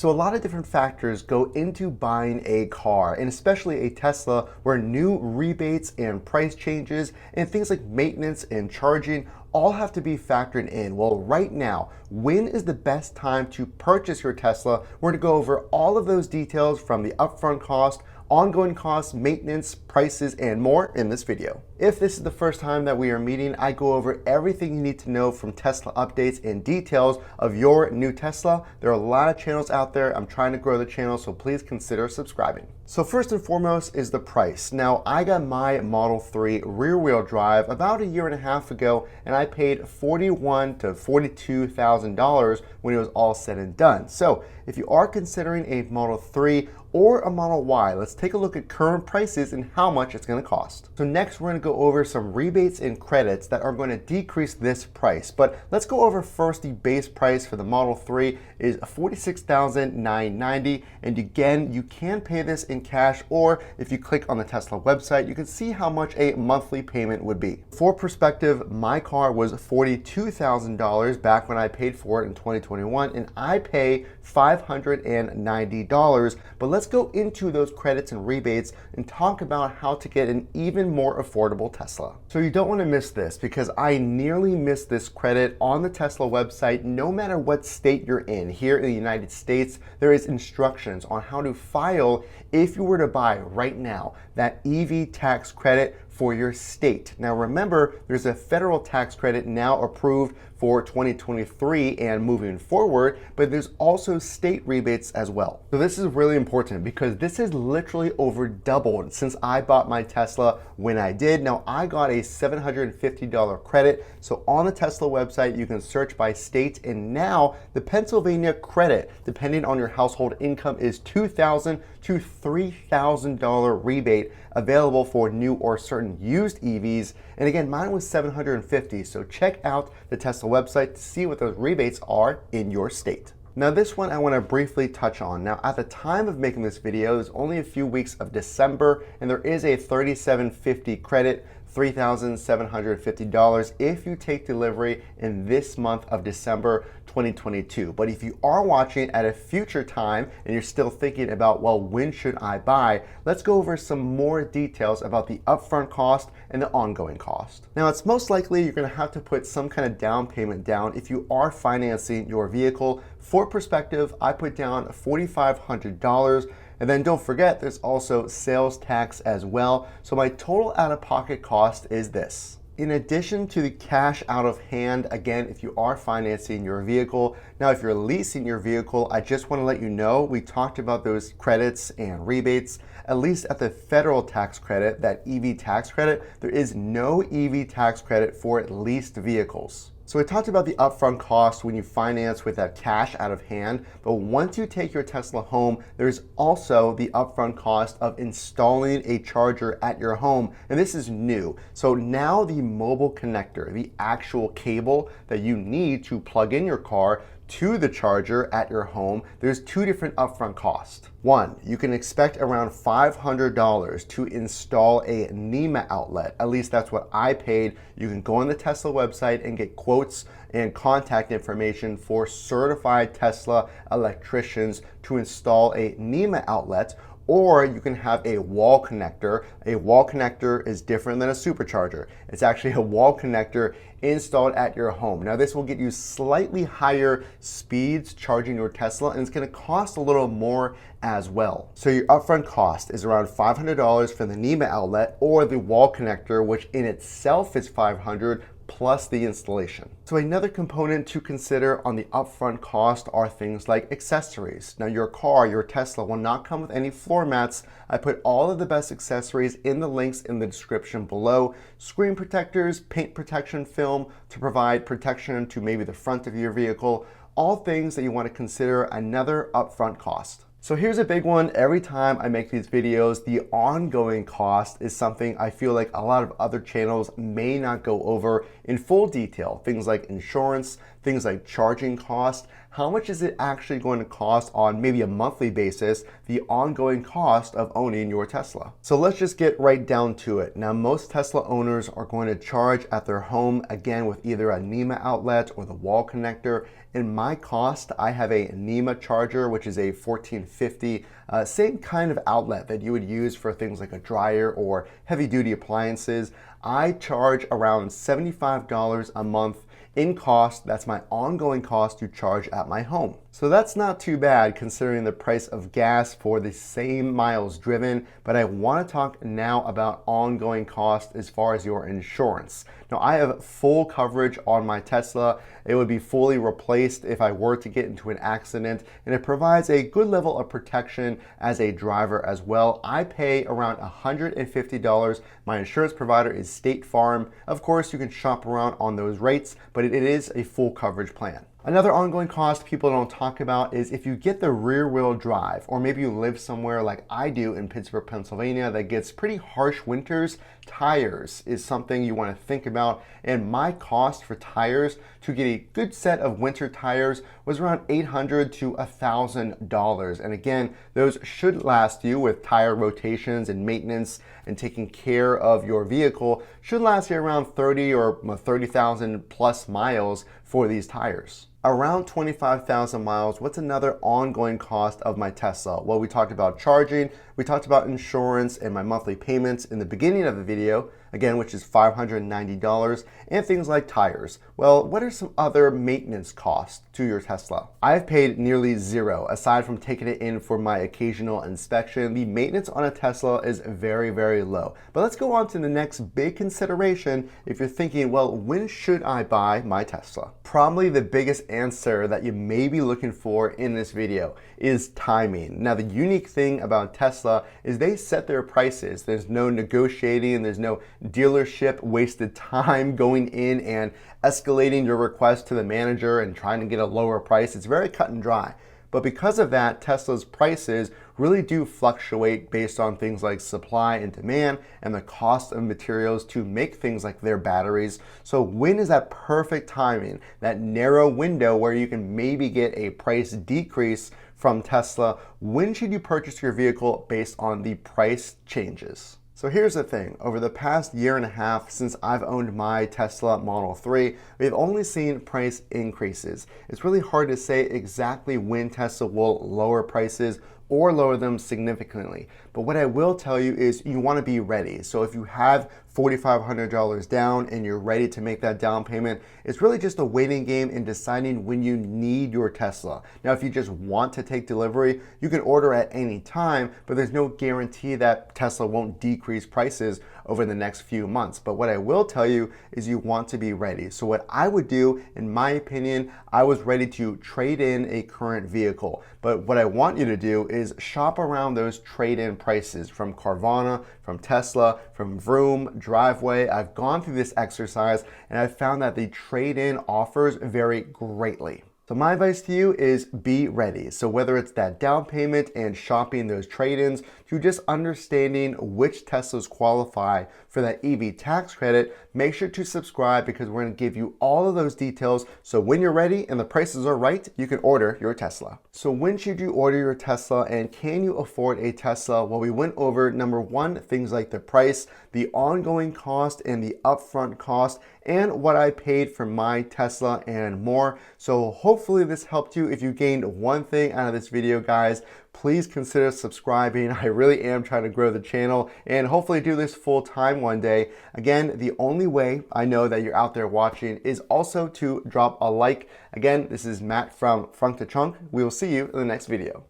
So a lot of different factors go into buying a car, and especially a Tesla, where new rebates and price changes and things like maintenance and charging all have to be factored in. Well, right now, when is the best time to purchase your Tesla? We're going to go over all of those details, from the upfront cost, ongoing costs, maintenance, prices, and more in this video. If this is the first time that we are meeting, I go over everything you need to know from Tesla updates and details of your new Tesla. There are a lot of channels out there. I'm trying to grow the channel, so please consider subscribing. So first and foremost is the price. Now, I got my Model 3 rear-wheel drive about a year and a half ago, and I paid $41,000 to $42,000 when it was all said and done. So if you are considering a Model 3 or a Model Y, let's take a look at current prices and how much it's going to cost. So next, we're going to go over some rebates and credits that are going to decrease this price. But let's go over first the base price for the Model 3 is $46,990, and again, you can pay this in cash, or if you click on the Tesla website, you can see how much a monthly payment would be. For perspective, my car was $42,000 back when I paid for it in 2021, and I pay $590. But let's go into those credits and rebates and talk about how to get an even more affordable Tesla. So you don't want to miss this, because I nearly missed this credit on the Tesla website. No matter what state you're in, here in the United States, there is instructions on how to file if you were to buy right now that EV tax credit for your state. Now remember, there's a federal tax credit now approved for 2023 and moving forward, but there's also state rebates as well. So this is really important, because this is literally over doubled since I bought my Tesla when I did. Now, I got a $750 credit. So on the Tesla website, you can search by state, and now the Pennsylvania credit, depending on your household income, is $2,000 to $3,000 rebate available for new or certain used EVs. And again, mine was $750. So check out the Tesla website to see what those rebates are in your state. Now this one I want to briefly touch on. Now at the time of making this video, there's only a few weeks of December, and there is a $3,750 credit, $3,750 if you take delivery in this month of December 2022. But if you are watching at a future time and you're still thinking about, well, when should I buy? Let's go over some more details about the upfront cost and the ongoing cost. Now, it's most likely you're going to have to put some kind of down payment down if you are financing your vehicle. For perspective, I put down $4,500. And then don't forget, there's also sales tax as well. So my total out-of-pocket cost is this. In addition to the cash out of hand, again, if you are financing your vehicle. Now, if you're leasing your vehicle, I just want to let you know, we talked about those credits and rebates. At least at the federal tax credit, that EV tax credit, there is no EV tax credit for leased vehicles. So we talked about the upfront cost when you finance with that cash out of hand, but once you take your Tesla home, there's also the upfront cost of installing a charger at your home, and this is new. So now the mobile connector, the actual cable that you need to plug in your car to the charger at your home, there's two different upfront costs. One, you can expect around $500 to install a NEMA outlet. At least that's what I paid. You can go on the Tesla website and get quotes and contact information for certified Tesla electricians to install a NEMA outlet. Or you can have a wall connector. A wall connector is different than a supercharger. It's actually a wall connector installed at your home. Now this will get you slightly higher speeds charging your Tesla, and it's going to cost a little more as well. So your upfront cost is around $500 for the NEMA outlet or the wall connector, which in itself is $500 plus the installation. So another component to consider on the upfront cost are things like accessories. Now your car, your Tesla, will not come with any floor mats. I put all of the best accessories in the links in the description below. Screen protectors, paint protection film to provide protection to maybe the front of your vehicle, all things that you want to consider another upfront cost. So here's a big one. Every time I make these videos, the ongoing cost is something I feel like a lot of other channels may not go over in full detail. Things like insurance, things like charging cost, how much is it actually going to cost on maybe a monthly basis, the ongoing cost of owning your Tesla. So let's just get right down to it. Now, most Tesla owners are going to charge at their home, again, with either a NEMA outlet or the wall connector. In my cost, I have a NEMA charger, which is a 1450, same kind of outlet that you would use for things like a dryer or heavy duty appliances. I charge around $75 a month in cost. That's my ongoing cost to charge at my home. So that's not too bad considering the price of gas for the same miles driven, but I want to talk now about ongoing cost as far as your insurance. Now, I have full coverage on my Tesla. It would be fully replaced if I were to get into an accident, and it provides a good level of protection as a driver as well. I pay around $150. My insurance provider is State Farm. Of course, you can shop around on those rates, but it is a full coverage plan. Another ongoing cost people don't talk about is if you get the rear wheel drive, or maybe you live somewhere like I do in Pittsburgh, Pennsylvania, that gets pretty harsh winters, tires is something you want to think about. And my cost for tires to get a good set of winter tires was around $800 to $1,000. And again, those should last you with tire rotations and maintenance and taking care of your vehicle, should last you around 30 or 30,000 plus miles for these tires. Around 25,000 miles. What's another ongoing cost of my Tesla? Well, we talked about charging, we talked about insurance and my monthly payments in the beginning of the video, again, which is $590, and things like tires. Well, what are some other maintenance costs to your Tesla? I've paid nearly zero, aside from taking it in for my occasional inspection. The maintenance on a Tesla is very, very low. But let's go on to the next big consideration if you're thinking, well, when should I buy my Tesla? Probably the biggest answer that you may be looking for in this video is timing. Now, the unique thing about Tesla is they set their prices. There's no negotiating, there's no dealership wasted time going in and escalating your request to the manager and trying to get a lower price. It's very cut and dry. But because of that, Tesla's prices really do fluctuate based on things like supply and demand and the cost of materials to make things like their batteries. So when is that perfect timing, that narrow window where you can maybe get a price decrease from Tesla? When should you purchase your vehicle based on the price changes? So here's the thing, over the past year and a half since I've owned my Tesla Model 3, we've only seen price increases. It's really hard to say exactly when Tesla will lower prices or lower them significantly. But what I will tell you is you want to be ready. So if you have $4,500 down and you're ready to make that down payment, it's really just a waiting game in deciding when you need your Tesla. Now, if you just want to take delivery, you can order at any time, but there's no guarantee that Tesla won't decrease prices over the next few months. But what I will tell you is you want to be ready. So what I would do, in my opinion, I was ready to trade in a current vehicle. But what I want you to do is shop around those trade-in prices from Carvana, from Tesla, from Vroom, Driveway. I've gone through this exercise and I've found that the trade-in offers vary greatly. So my advice to you is be ready. So whether it's that down payment and shopping those trade-ins to just understanding which Teslas qualify for that EV tax credit, make sure to subscribe because we're going to give you all of those details. So when you're ready and the prices are right, you can order your Tesla. So when should you order your Tesla and can you afford a Tesla? Well, we went over number one, things like the price, the ongoing cost and the upfront cost, and what I paid for my Tesla and more. So hopefully this helped you. If you gained one thing out of this video, guys, please consider subscribing. I really am trying to grow the channel and hopefully do this full time one day. Again, the only way I know that you're out there watching is also to drop a like. Again, this is Matt from Frunk to Trunk. We will see you in the next video.